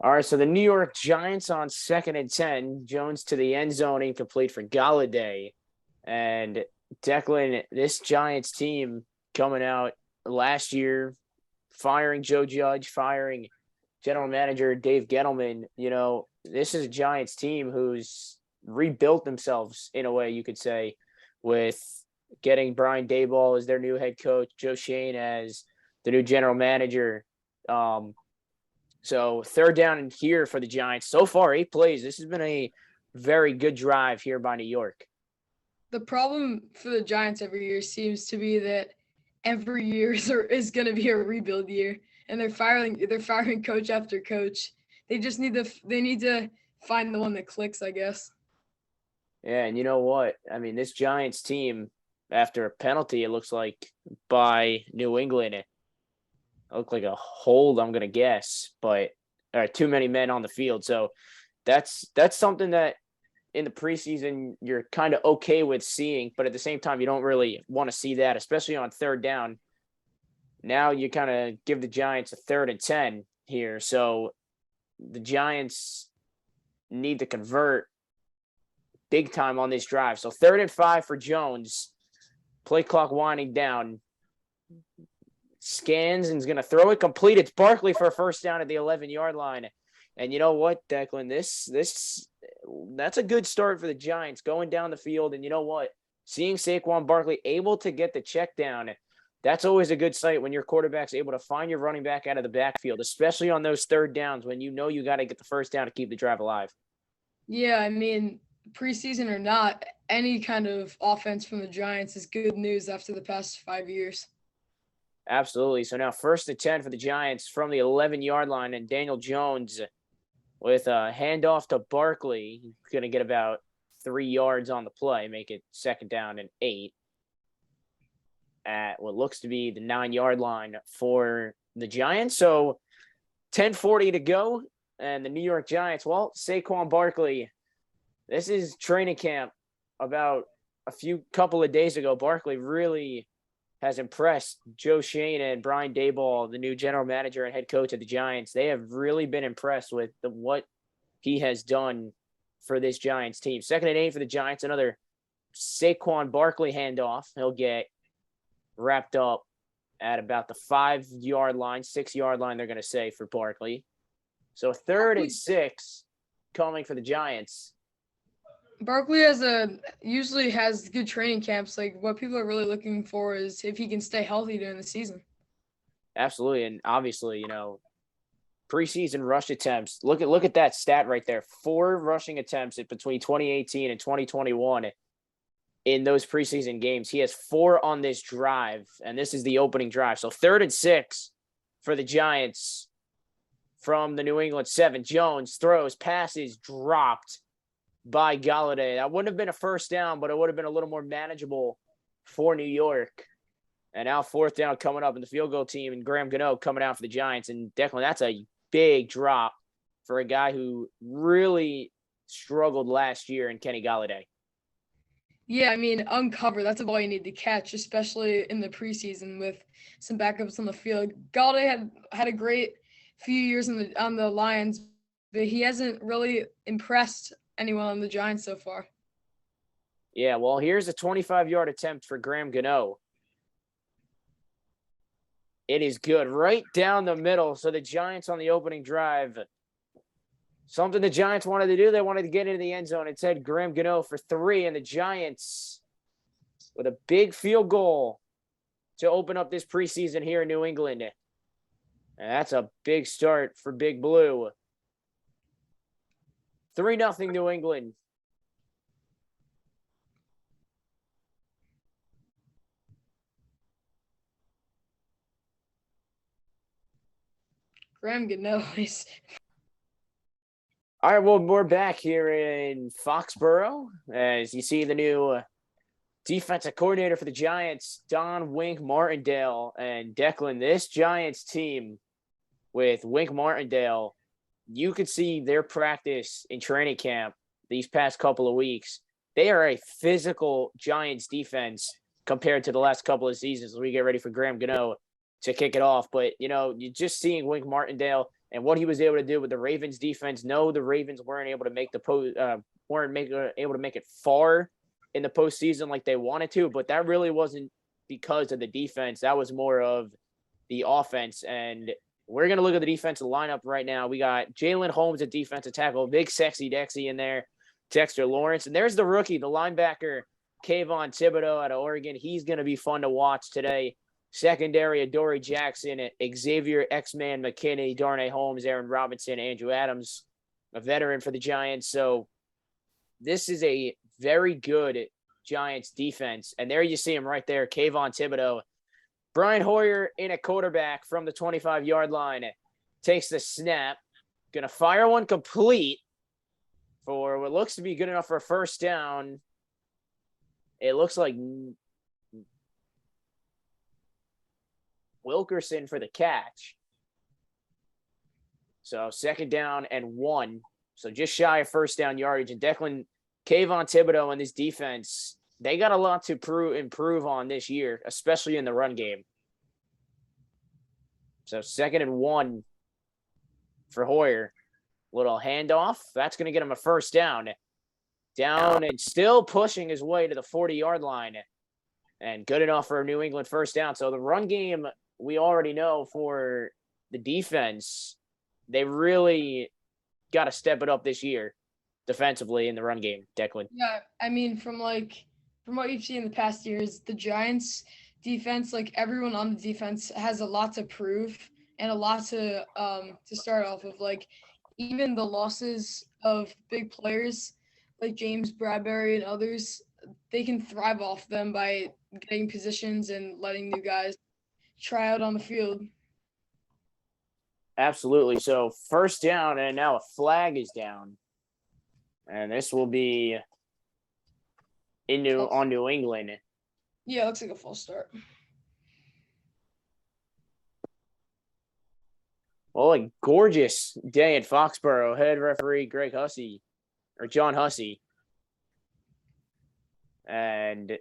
All right, so the New York Giants on 2nd and 10. Jones to the end zone, incomplete for Galladay. And Declan, this Giants team coming out last year, firing Joe Judge, firing general manager Dave Gettleman. This is a Giants team who's rebuilt themselves in a way, you could say, with getting Brian Daboll as their new head coach, Joe Shane as the new general manager. So 3rd down and here for the Giants. So far, 8 plays. This has been a very good drive here by New York. The problem for the Giants every year seems to be that every year is going to be a rebuild year, and they're firing coach after coach. They need to find the one that clicks, I guess. Yeah, and you know what? I mean, this Giants team, after a penalty, it looks like by New England, it looked like a hold, I'm going to guess, but there are too many men on the field. So that's something that in the preseason you're kind of okay with seeing, but at the same time, you don't really want to see that, especially on 3rd down. Now you kind of give the Giants a 3rd and 10 here. So the Giants need to convert big time on this drive. So 3rd and 5 for Jones. Play clock winding down. Scans and is going to throw it complete. It's Barkley for a first down at the 11-yard line. And you know what, Declan? That's a good start for the Giants going down the field. And you know what? Seeing Saquon Barkley able to get the check down, that's always a good sight when your quarterback's able to find your running back out of the backfield, especially on those 3rd downs when you know you got to get the first down to keep the drive alive. Yeah, I mean, preseason or not, any kind of offense from the Giants is good news after the past 5 years. Absolutely. So now 1st and 10 for the Giants from the 11-yard line, and Daniel Jones with a handoff to Barkley. He's going to get about 3 yards on the play, make it 2nd down and 8 at what looks to be the 9-yard line for the Giants. So 10:40 to go, and the New York Giants, well, Saquon Barkley, this is training camp. About a couple of days ago, Barkley really has impressed Joe Shane and Brian Daboll, the new general manager and head coach of the Giants. They have really been impressed with what he has done for this Giants team. 2nd and 8 for the Giants, another Saquon Barkley handoff. He'll get wrapped up at about the 5-yard line, 6-yard line, they're going to say, for Barkley. So 3rd and 6 coming for the Giants. Barkley usually has good training camps. Like, what people are really looking for is if he can stay healthy during the season. Absolutely, and obviously, preseason rush attempts. Look at that stat right there. 4 rushing attempts between 2018 and 2021 in those preseason games. He has 4 on this drive, and this is the opening drive. So 3rd and 6 for the Giants from the New England 7. Jones throws, passes, dropped by Galladay. That wouldn't have been a first down, but it would have been a little more manageable for New York. And now 4th down coming up in the field goal team, and Graham Gano coming out for the Giants. And Declan, that's a big drop for a guy who really struggled last year in Kenny Galladay. Yeah, I mean, uncover, that's a ball you need to catch, especially in the preseason with some backups on the field. Galladay had a great few years on the Lions, but he hasn't really impressed anyone on the Giants so far. Yeah, well, here's a 25-yard attempt for Graham Gano. It is good. Right down the middle. So the Giants on the opening drive, something the Giants wanted to do. They wanted to get into the end zone. Instead, Graham Gano for 3, and the Giants with a big field goal to open up this preseason here in New England. And that's a big start for Big Blue. 3-0 New England. Graham Gano is. All right, well, we're back here in Foxborough as you see the new defensive coordinator for the Giants, Don Wink Martindale. And Declan, this Giants team with Wink Martindale, you could see their practice in training camp these past couple of weeks. They are a physical Giants defense compared to the last couple of seasons as we get ready for Graham Gano to kick it off. But, you're just seeing Wink Martindale, and what he was able to do with the Ravens defense. No, the Ravens weren't able to make able to make it far in the postseason like they wanted to, but that really wasn't because of the defense. That was more of the offense. And we're going to look at the defensive lineup right now. We got Jalen Holmes at defensive tackle, big sexy Dexy in there, Dexter Lawrence. And there's the rookie, the linebacker, Kayvon Thibodeau out of Oregon. He's going to be fun to watch today. Secondary, Adoree Jackson, Xavier X-Man McKinney, Darnay Holmes, Aaron Robinson, Andrew Adams, a veteran for the Giants. So this is a very good Giants defense. And there you see him right there, Kayvon Thibodeau. Brian Hoyer in a quarterback from the 25-yard line. Takes the snap. Going to fire one complete for what looks to be good enough for a first down. It looks like Wilkerson for the catch. So 2nd down and 1. So just shy of first down yardage. And Declan, Kayvon Thibodeau and this defense, they got a lot to improve on this year, especially in the run game. So 2nd and 1 for Hoyer. Little handoff. That's going to get him a first down. Down and still pushing his way to the 40-yard line. And good enough for a New England first down. So the run game, we already know for the defense, they really got to step it up this year defensively in the run game, Declan. Yeah, I mean, from what you've seen in the past years, the Giants defense, like everyone on the defense has a lot to prove and a lot to start off of. Like even the losses of big players like James Bradbury and others, they can thrive off them by getting positions and letting new guys try out on the field. Absolutely. So first down, and now a flag is down. And this will be on New England. Yeah, it looks like a false start. Well, a gorgeous day in Foxborough. Head referee John Hussey. And it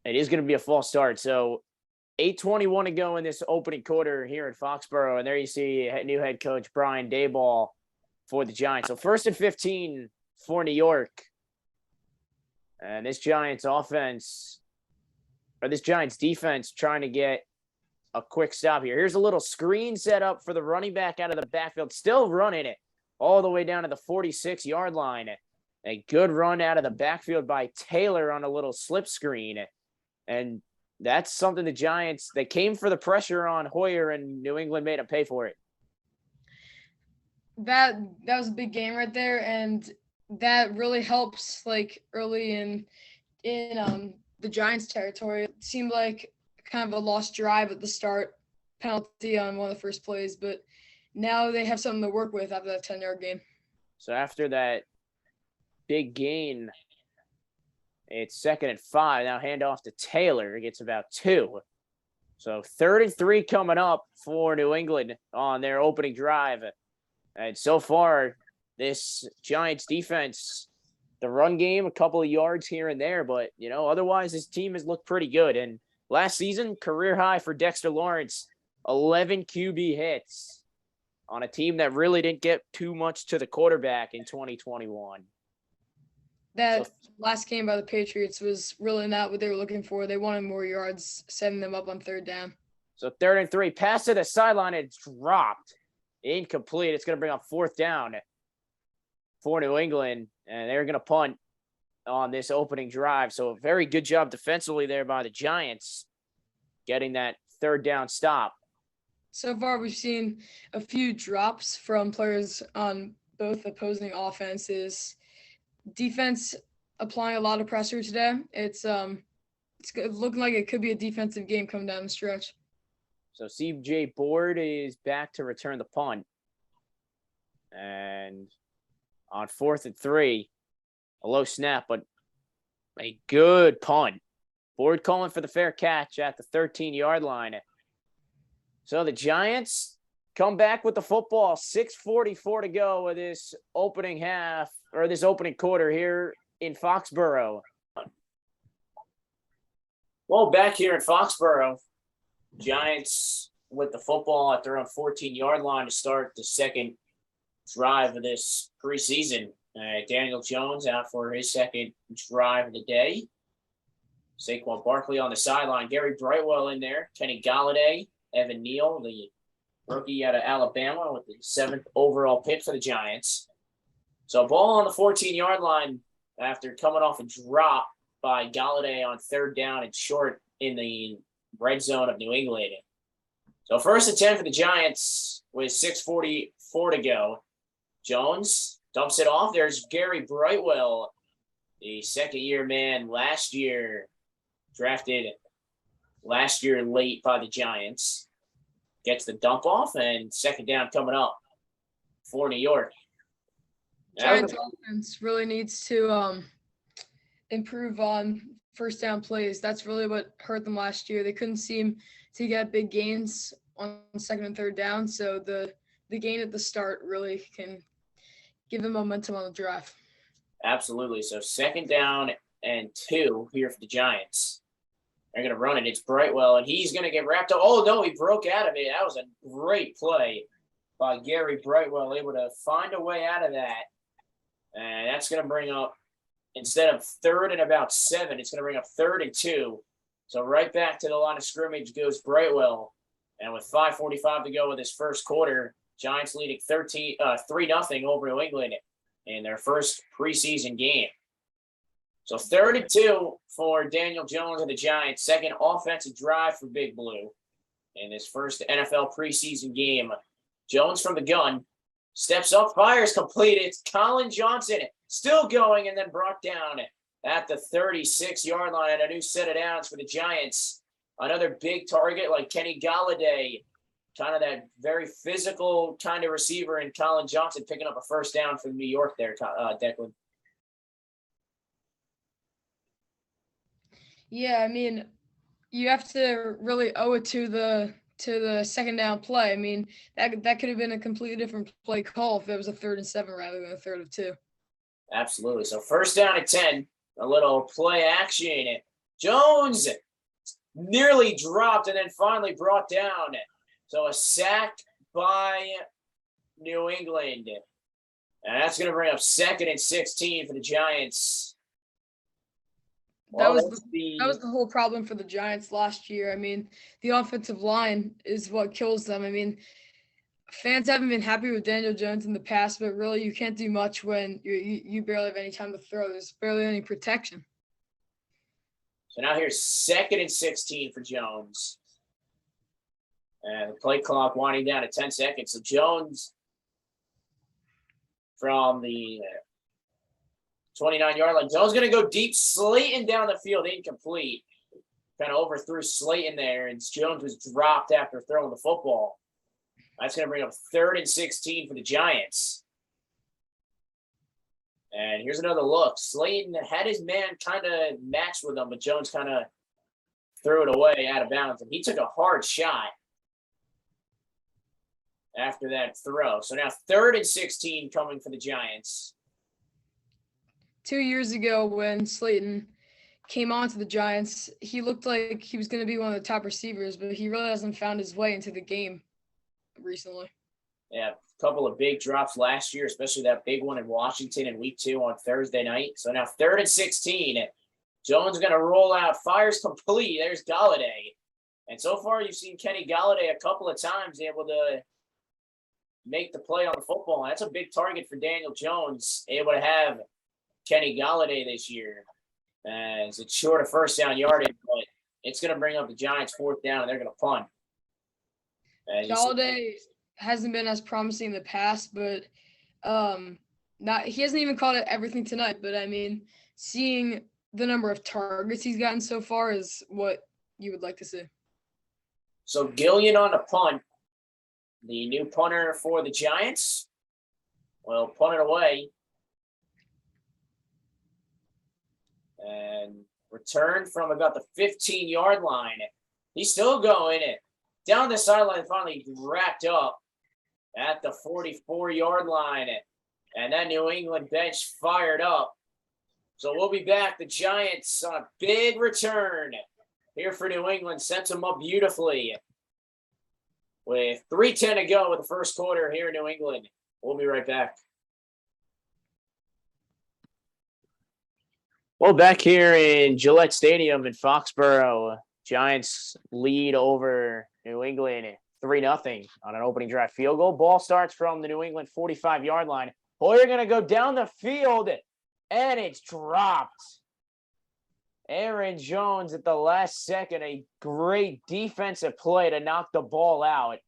is going to be a false start. So 8:21 to go in this opening quarter here in Foxborough. And there you see new head coach Brian Daboll for the Giants. So 1st and 15 for New York. And this Giants defense trying to get a quick stop here. Here's a little screen set up for the running back out of the backfield, still running it all the way down to the 46-yard line. A good run out of the backfield by Taylor on a little slip screen. And that's something the Giants, they came for the pressure on Hoyer, and New England made him pay for it. That was a big game right there, and that really helps like early in the Giants territory. It seemed like kind of a lost drive at the start, penalty on one of the first plays, but now they have something to work with after that 10-yard gain. So after that big gain, it's 2nd and 5. Now hand off to Taylor. It gets about 2. So 3rd and 3 coming up for New England on their opening drive. And so far, this Giants defense, the run game, a couple of yards here and there, but, otherwise this team has looked pretty good. And last season, career high for Dexter Lawrence, 11 QB hits on a team that really didn't get too much to the quarterback in 2021. That last game by the Patriots was really not what they were looking for. They wanted more yards, setting them up on 3rd down. So 3rd and 3, pass to the sideline, it's dropped. Incomplete. It's going to bring up 4th down for New England, and they're going to punt on this opening drive. So a very good job defensively there by the Giants, getting that 3rd down stop. So far, we've seen a few drops from players on both opposing offenses. Defense applying a lot of pressure today. It's looking like it could be a defensive game coming down the stretch. So CJ Board is back to return the punt. And on 4th and 3, a low snap, but a good punt. Board calling for the fair catch at the 13-yard line. So the Giants come back with the football. 6:44 to go with this opening quarter here in Foxborough. Well, back here in Foxborough, Giants with the football at their own 14-yard line to start the second drive of this preseason. Daniel Jones out for his second drive of the day. Saquon Barkley on the sideline. Gary Brightwell in there. Kenny Galladay. Evan Neal, the rookie out of Alabama with the 7th overall pick for the Giants. So ball on the 14-yard line after coming off a drop by Galladay on 3rd down and short in the red zone of New England. So first and 10 for the Giants with 6:44 to go. Jones dumps it off. There's Gary Brightwell, the second-year man last year, drafted last year late by the Giants. Gets the dump off, and second down coming up for New York. Giants offense really needs to improve on first down plays. That's really what hurt them last year. They couldn't seem to get big gains on 2nd and 3rd down, so the gain at the start really can give them momentum on the drive. Absolutely. So 2nd down and 2 here for the Giants. They're going to run it. It's Brightwell, and he's going to get wrapped up. Oh, no, he broke out of it. That was a great play by Gary Brightwell, able to find a way out of that. And that's going to bring up, instead of 3rd and about 7, it's going to bring up 3rd and 2. So right back to the line of scrimmage goes Brightwell. And with 5:45 to go with his first quarter, Giants leading 3-0 over New England in their first preseason game. So 3rd and 2 for Daniel Jones and the Giants. Second offensive drive for Big Blue in his first NFL preseason game. Jones from the gun steps up, fires, complete. It's Colin Johnson still going and then brought down at the 36-yard line and a new set of downs for the Giants. Another big target like Kenny Galladay, kind of that very physical kind of receiver, and Colin Johnson picking up a first down for New York there, Declan. Yeah, I mean, you have to really owe it to the 2nd down play. I mean, that could have been a completely different play call if it was a 3rd and 7 rather than a 3rd and 2. Absolutely. So first down at 10, a little play action. Jones nearly dropped and then finally brought down. So a sack by New England. And that's going to bring up 2nd and 16 for the Giants. That was the whole problem for the Giants last year. I mean, the offensive line is what kills them. I mean, fans haven't been happy with Daniel Jones in the past, but really you can't do much when you barely have any time to throw. There's barely any protection. So now here's 2nd and 16 for Jones. And the play clock winding down at 10 seconds. So Jones from the 29-yard line. Jones going to go deep. Slayton down the field, incomplete. Kind of overthrew Slayton there, and Jones was dropped after throwing the football. That's going to bring up 3rd and 16 for the Giants. And here's another look. Slayton had his man kind of matched with him, but Jones kind of threw it away out of bounds, and he took a hard shot after that throw. So now 3rd and 16 coming for the Giants. 2 years ago when Slayton came on to the Giants, he looked like he was going to be one of the top receivers, but he really hasn't found his way into the game recently. Yeah, a couple of big drops last year, especially that big one in Washington in week 2 on Thursday night. So now 3rd and 16. Jones going to roll out, fires complete. There's Galladay. And so far you've seen Kenny Galladay a couple of times able to make the play on the football. That's a big target for Daniel Jones, able to have Kenny Galladay this year. As it's short of first down yardage, but it's going to bring up the Giants 4th down, and they're going to punt. Galladay hasn't been as promising in the past, but he hasn't even caught it everything tonight. But I mean, seeing the number of targets he's gotten so far is what you would like to see. So Gillian on the punt, the new punter for the Giants. Well, punt it away. And return from about the 15-yard line. He's still going down the sideline, finally wrapped up at the 44-yard line. And that New England bench fired up. So we'll be back. The Giants on a big return here for New England. Sets them up beautifully. with 3:10 to go with the first quarter here in New England. We'll be right back. Well, back here in Gillette Stadium in Foxborough, Giants lead over New England 3-0 on an opening drive field goal. Ball starts from the New England 45-yard line. Hoyer going to go down the field, and it's dropped. Aaron Jones at the last second, a great defensive play to knock the ball out.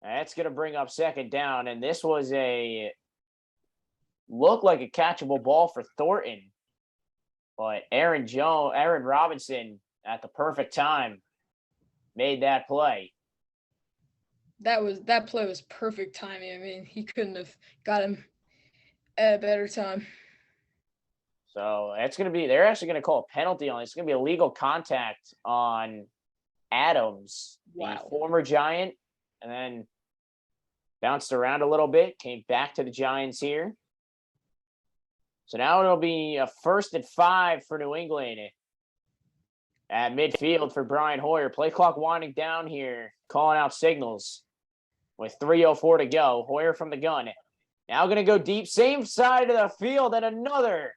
That's going to bring up second down, and this was looked like a catchable ball for Thornton. But Aaron Robinson at the perfect time made that play. That play was perfect timing. I mean, he couldn't have got him at a better time. So they're actually going to call a penalty on it. It's going to be illegal contact on Adams, the former Giant, and then bounced around a little bit, came back to the Giants here. So now it'll be a 1st and 5 for New England at midfield for Brian Hoyer. Play clock winding down here, calling out signals with 3:04 to go. Hoyer from the gun. Now going to go deep, same side of the field, and another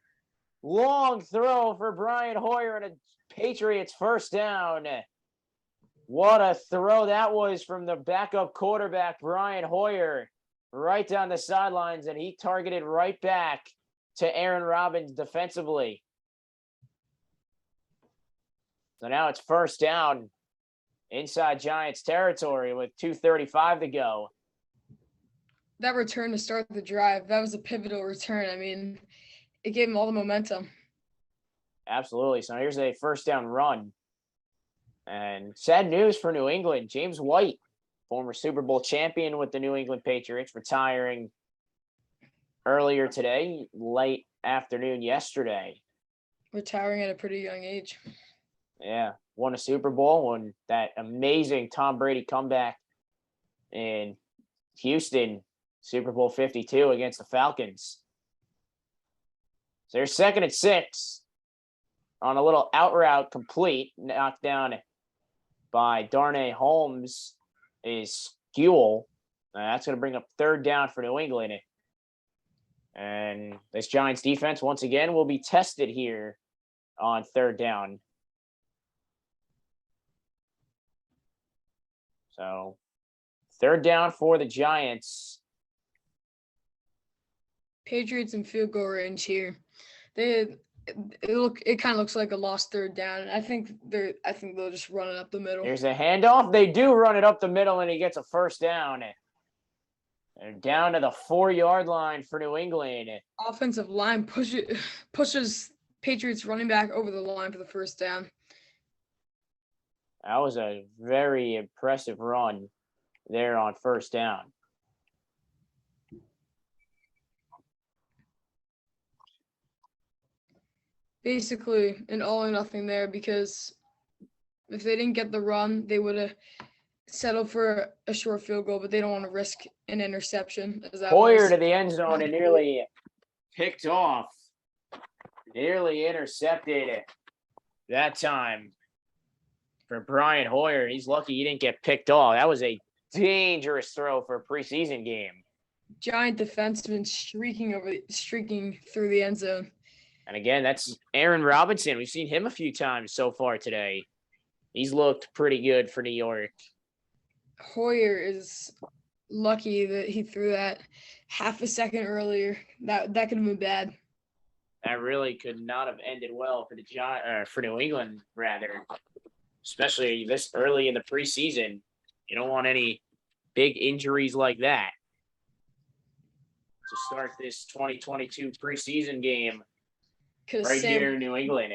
long throw for Brian Hoyer and a Patriots first down. What a throw that was from the backup quarterback, Brian Hoyer, right down the sidelines, and he targeted right back to Aaron Robbins defensively. So now it's first down inside Giants territory with 2:35 to go. That return to start the drive, that was a pivotal return. I mean, it gave him all the momentum. Absolutely. So here's a first down run. And sad news for New England. James White, former Super Bowl champion with the New England Patriots, retiring earlier today, late afternoon yesterday. Retiring at a pretty young age. Yeah. Won a Super Bowl, won that amazing Tom Brady comeback in Houston, Super Bowl 52 against the Falcons. So they're 2nd and 6 on a little out route complete, knocked down by Darnay Holmes is Skewell. That's going to bring up 3rd down for New England. And this Giants defense, once again, will be tested here on 3rd down. So 3rd down for the Giants. Patriots in field goal range here. It kind of looks like a lost 3rd down. I think they'll just run it up the middle. There's a handoff. They do run it up the middle, and he gets a first down. They're down to the 4-yard line for New England. Offensive line pushes Patriots running back over the line for the first down. That was a very impressive run there on first down. Basically, an all or nothing there, because if they didn't get the run, they would have settled for a short field goal, but they don't want to risk an interception. Hoyer to the end zone and nearly picked off. Nearly intercepted that time for Brian Hoyer. He's lucky he didn't get picked off. That was a dangerous throw for a preseason game. Giant defenseman streaking through the end zone. And again, that's Aaron Robinson. We've seen him a few times so far today. He's looked pretty good for New York. Hoyer is lucky that he threw that half a second earlier. That could have been bad. That really could not have ended well for for New England, rather. Especially this early in the preseason. You don't want any big injuries like that to start this 2022 preseason game right here in New England.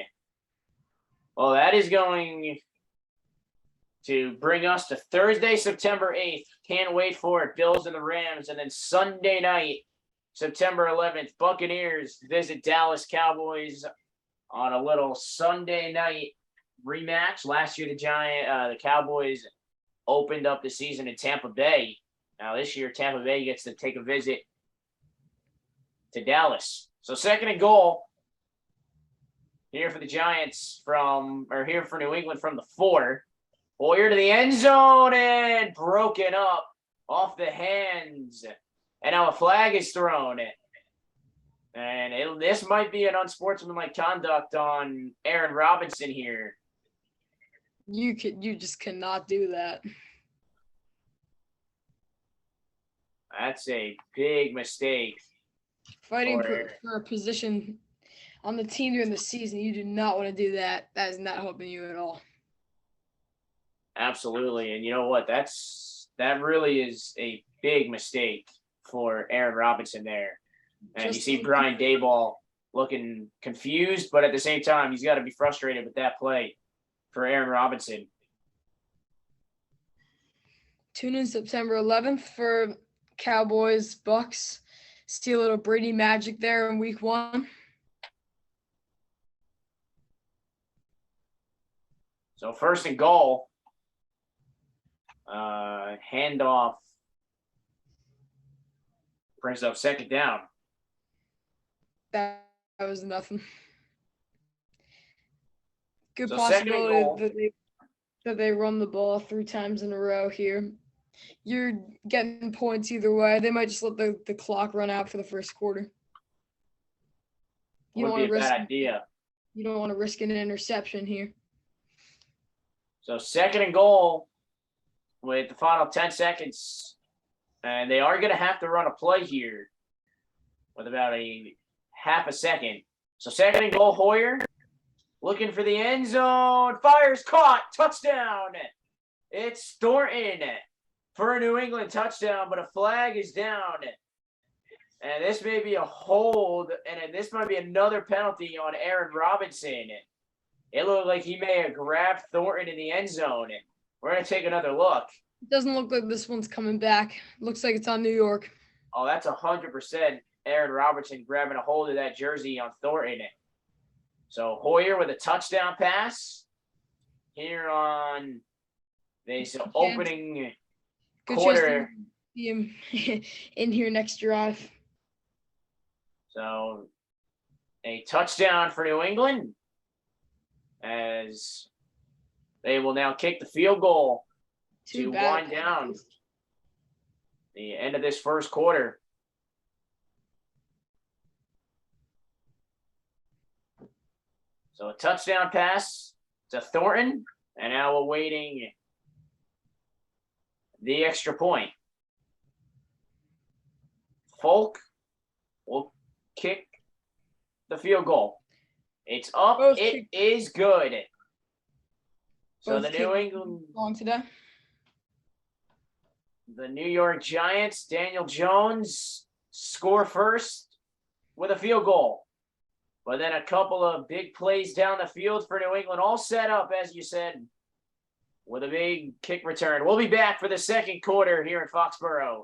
Well, that is going to bring us to Thursday, September 8th. Can't wait for it. Bills and the Rams. And then Sunday night, September 11th, Buccaneers visit Dallas Cowboys on a little Sunday night rematch. Last year, the Cowboys opened up the season in Tampa Bay. Now this year, Tampa Bay gets to take a visit to Dallas. So 2nd and goal here for the Giants here for New England from the 4. Hoyer to the end zone and broken up off the hands. And now a flag is thrown. And this might be an unsportsmanlike conduct on Aaron Robinson here. You just cannot do that. That's a big mistake. Fighting for a position on the team during the season, you do not want to do that. That is not helping you at all. Absolutely. And you know what? That really is a big mistake for Aaron Robinson there. And you see Brian Daboll looking confused, but at the same time, he's got to be frustrated with that play for Aaron Robinson. Tune in September 11th for Cowboys, Bucks. See a little Brady magic there in week 1. So 1st and goal. Handoff. Brings up 2nd down. That was nothing. Good So possibility that they run the ball 3 times in a row here. You're getting points either way. They might just let the clock run out for the first quarter. You don't want to risk bad idea. You don't want to risk an interception here. So 2nd and goal with the final 10 seconds. And they are going to have to run a play here with about a half a second. So 2nd and goal, Hoyer looking for the end zone. Fires, caught, touchdown. It's Thornton for a New England touchdown, but a flag is down. And this may be a hold, and this might be another penalty on Aaron Robinson. It looked like he may have grabbed Thornton in the end zone. We're going to take another look. It doesn't look like this one's coming back. Looks like it's on New York. Oh, that's 100% Aaron Robinson grabbing a hold of that jersey on Thornton. So Hoyer with a touchdown pass here on this opening quarter. See him in here next drive. So a touchdown for New England as they will now kick the field goal to wind down the end of this first quarter. So a touchdown pass to Thornton, and now awaiting the extra point. Folk will kick the field goal. It's up. It is good. So the New England on today. The New York Giants, Daniel Jones, score first with a field goal. But then a couple of big plays down the field for New England, all set up, as you said, with a big kick return. We'll be back for the second quarter here in Foxborough.